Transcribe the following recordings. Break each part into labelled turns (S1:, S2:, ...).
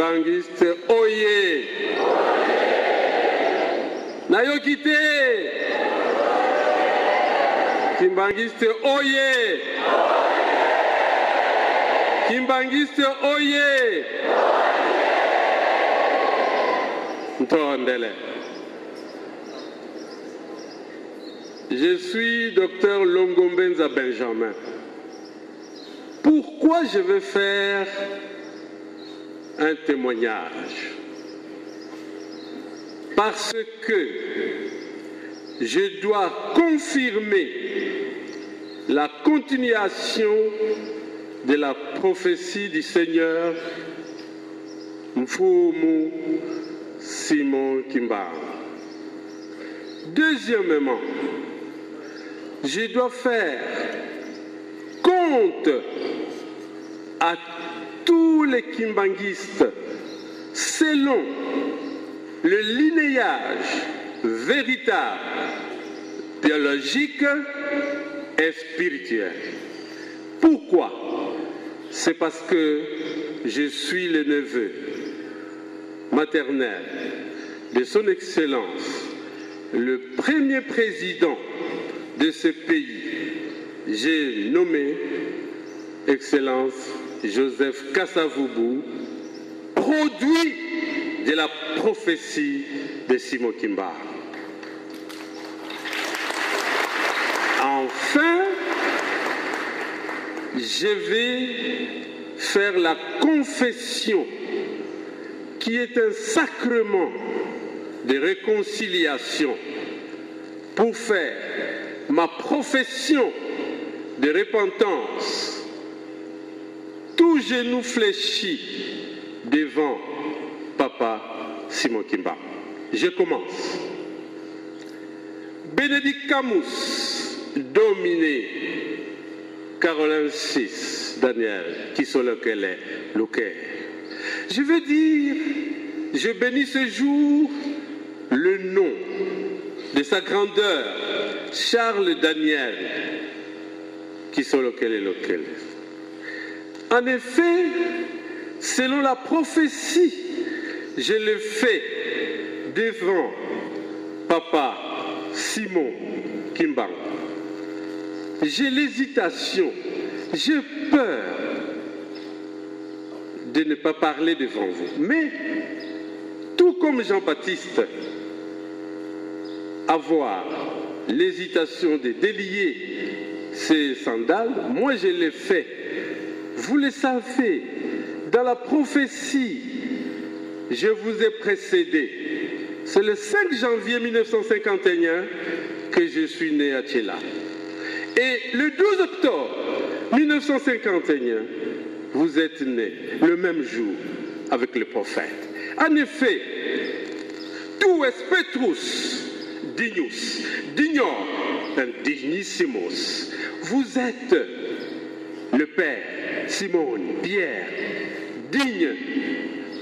S1: Kimbangiste Oye! Nayokite! Kimbangiste Oye! Kimbangiste Oye! Ntondele. Je suis docteur Longombenza Benjamin. Pourquoi je vais faire un témoignage? Parce que je dois confirmer la continuation de la prophétie du Seigneur Mfumu Simon Kimba. Deuxièmement, je dois faire compte à tous les kimbanguistes selon le linéage véritable, biologique et spirituel. Pourquoi? C'est parce que je suis le neveu maternel de son Excellence, le premier président de ce pays. J'ai nommé Excellence Joseph Kasavubu, produit de la prophétie de Simon Kimba. Enfin, je vais faire la confession qui est un sacrement de réconciliation pour faire ma profession de repentance, tout genou fléchi devant Papa Simon Kimba. Je commence. Bénédicte Camus, Dominé, Caroline VI, Daniel, qui sont lequel. Je veux dire, je bénis ce jour le nom de sa grandeur, Charles Daniel, qui sont lequel. En effet, selon la prophétie, je le fais devant Papa Simon Kimba. J'ai l'hésitation, j'ai peur de ne pas parler devant vous. Mais, tout comme Jean-Baptiste, avoir l'hésitation de délier ses sandales, moi je l'ai fait. Vous le savez, dans la prophétie, je vous ai précédé. C'est le 5 janvier 1951 que je suis né à Tchela. Et le 12 octobre 1951, vous êtes né le même jour avec le prophète. En effet, tu es Petrus dignus, dignor, dignissimus. Vous êtes le Père, Simon, Pierre, digne,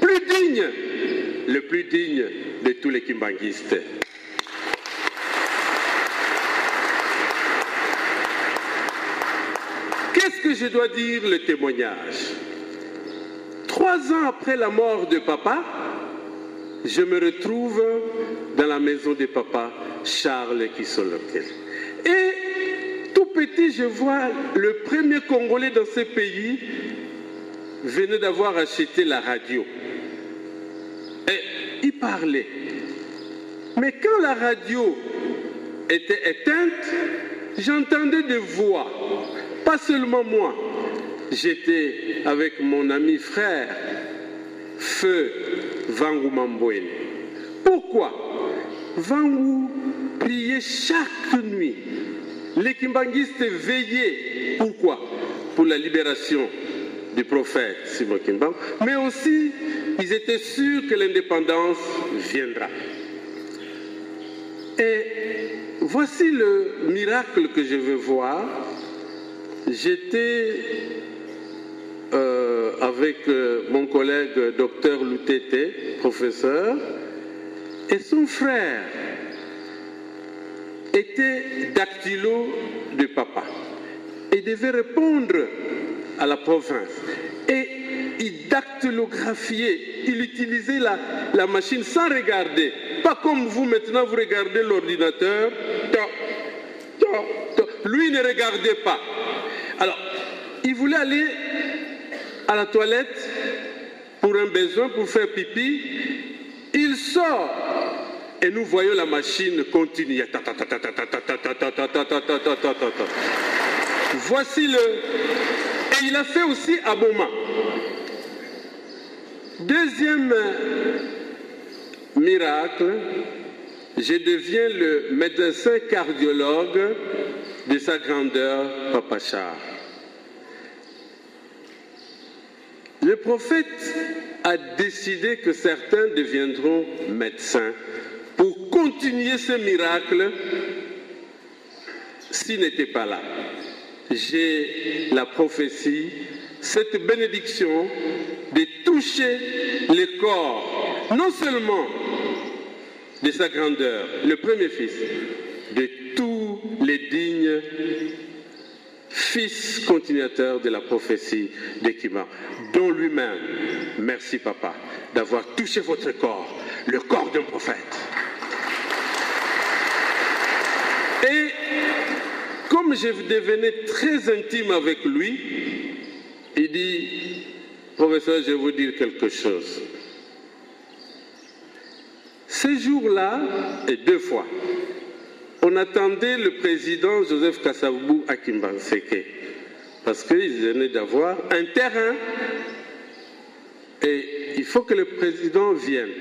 S1: plus digne, le plus digne de tous les kimbanguistes. Qu'est-ce que je dois dire le témoignage? 3 ans après la mort de papa, je me retrouve dans la maison de papa Charles Kisolokel. Et tout petit, je vois le premier Congolais dans ce pays venait d'avoir acheté la radio. Et il parlait. Mais quand la radio était éteinte, j'entendais des voix. Pas seulement moi. J'étais avec mon ami frère, Feu Vangu Mambouene. Pourquoi? Vangu priait chaque nuit. Les kimbanguistes veillaient. Pourquoi? Pour la libération du prophète Simon Kimba. Mais aussi, ils étaient sûrs que l'indépendance viendra. Et voici le miracle que je veux voir. J'étais avec mon collègue docteur Loutete, professeur, et son frère était dactylo de papa et devait répondre à la province. Et il dactylographiait, il utilisait la machine sans regarder. Pas comme vous maintenant, vous regardez l'ordinateur. Lui ne regardait pas. Alors, il voulait aller à la toilette pour un besoin, pour faire pipi. Il sort et nous voyons la machine continuer. Voici le... Et il a fait aussi à Boma. Deuxième miracle, je deviens le médecin cardiologue de sa grandeur, Papa Charles. Le prophète a décidé que certains deviendront médecins pour continuer ce miracle s'il n'était pas là. J'ai la prophétie, cette bénédiction de toucher le corps, non seulement de sa grandeur, le premier fils, de tous les dignes fils continuateurs de la prophétie d'Ekima, dont lui-même, merci papa, d'avoir touché votre corps, le corps d'un prophète. Et comme je devenais très intime avec lui, il dit, professeur, je vais vous dire quelque chose. Ces jours-là, et deux fois, on attendait le président Joseph Kasavubu à Kimbanseke, parce qu'ils venaient d'avoir un terrain, et il faut que le président vienne.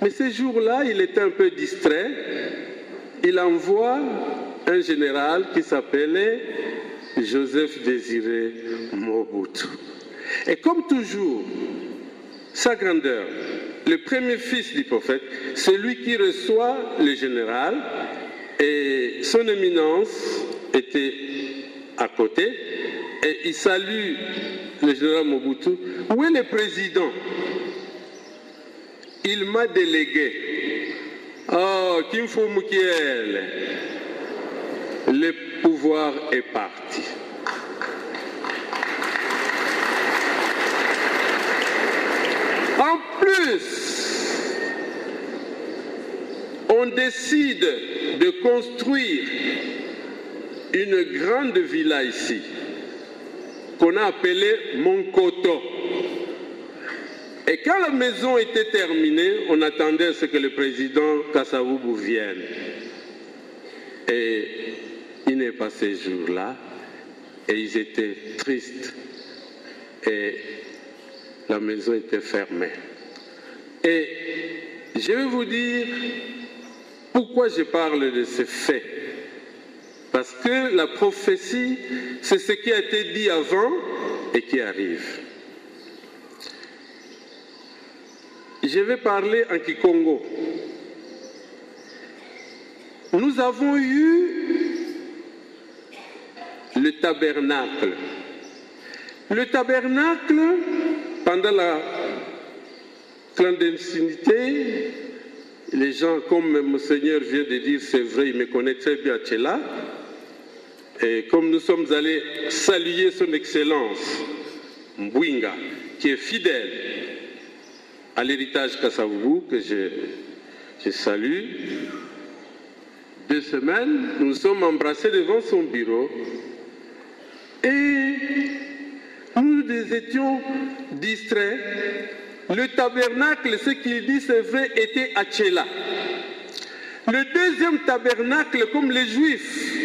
S1: Mais ces jours-là, il était un peu distrait, il envoie un général qui s'appelait Joseph Désiré Mobutu. Et comme toujours, sa grandeur, le premier fils du prophète, c'est lui qui reçoit le général, et son éminence était à côté, et il salue le général Mobutu. Où est le président? Il m'a délégué. Oh, Kimfo Mukiel, le pouvoir est parti. En plus, on décide de construire une grande villa ici, qu'on a appelée Monkoto. Et quand la maison était terminée, on attendait à ce que le président Kasavubu vienne. Et il n'est pas ces jours-là, et ils étaient tristes. Et la maison était fermée. Et je vais vous dire pourquoi je parle de ce fait. Parce que la prophétie, c'est ce qui a été dit avant et qui arrive. Je vais parler en Kikongo. Nous avons eu le tabernacle. Le tabernacle, pendant la clandestinité, les gens, comme Monseigneur vient de dire, c'est vrai, il me connaît très bien Tchela. Et comme nous sommes allés saluer son Excellence, Mbouinga, qui est fidèle à l'héritage Kasavubu, que je salue, 2 semaines, nous sommes embrassés devant son bureau et nous étions distraits. Le tabernacle, ce qu'il dit, c'est vrai, était à Tchela. Le deuxième tabernacle, comme les Juifs,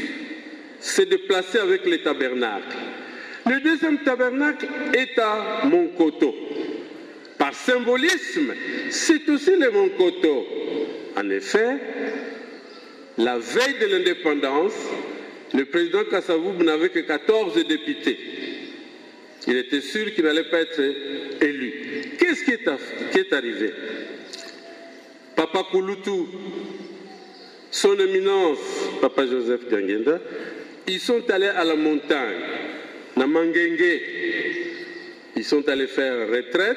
S1: s'est déplacé avec les tabernacles. Le deuxième tabernacle est à Monkoto. Par symbolisme, c'est aussi le Monkoto. En effet, la veille de l'indépendance, le président Kasavubu n'avait que 14 députés. Il était sûr qu'il n'allait pas être élu. Qu'est-ce qui est arrivé? Papa Kouloutou, son éminence, Papa Joseph Diangenda, ils sont allés à la montagne, Namangenge. Ils sont allés faire retraite.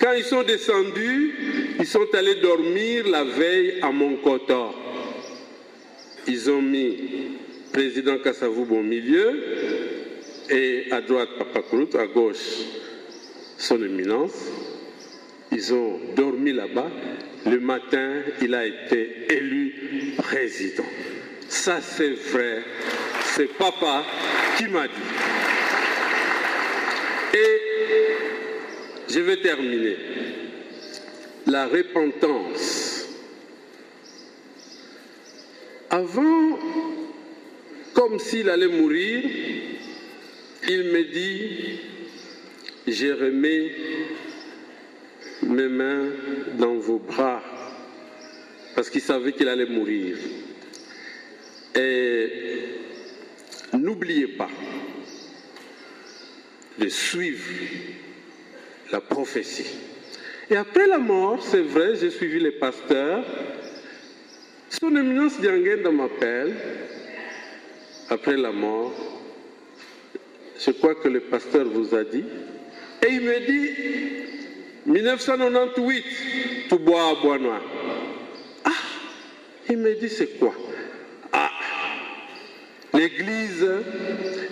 S1: Quand ils sont descendus, ils sont allés dormir la veille à Monkoto. Ils ont mis président Kasavubu au milieu et à droite Papa Kouloutou, à gauche son éminence. Ils ont dormi là-bas. Le matin, il a été élu président. Ça, c'est vrai. C'est papa qui m'a dit. Et je vais terminer. La repentance. Avant, comme s'il allait mourir, il me dit, je remets mes mains dans vos bras, parce qu'il savait qu'il allait mourir. Et n'oubliez pas de suivre la prophétie. Et après la mort, c'est vrai, j'ai suivi les pasteurs. Son éminence Dianguenda m'appelle. Après la mort, je crois que le pasteur vous a dit. Et il me dit, 1998, tout bois à bois noir. Ah, il me dit, c'est quoi? Ah, l'Église,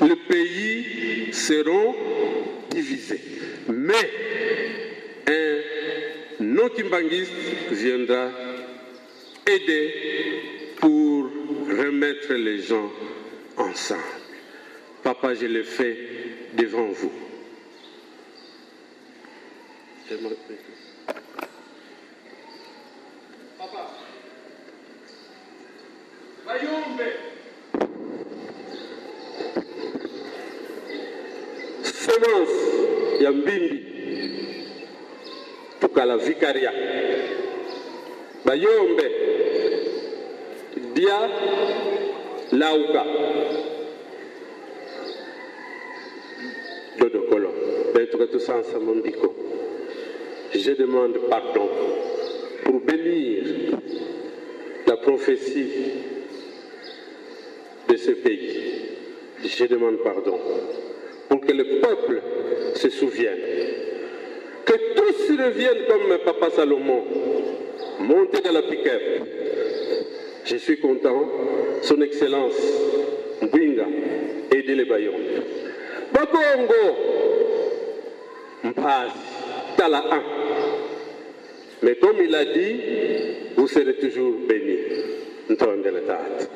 S1: le pays seront divisés. Mais un non-kimbanguiste viendra aider pour remettre les gens ensemble. Papa, je l'ai fait devant vous. Papa, Bayombe, semence ya mbimbi tukala vikaria. Bayombe dia lauka dodokolo betuka tout ça ensemble mbiko. Je demande pardon pour bénir la prophétie de ce pays. Je demande pardon pour que le peuple se souvienne. Que tous reviennent comme Papa Salomon, monter dans la pick-up. Je suis content, son Excellence Mbinga, aider les Bayons. Bakongo, Mpaz, Tala 1. Mais comme il a dit, vous serez toujours bénis. Ntondele Tate.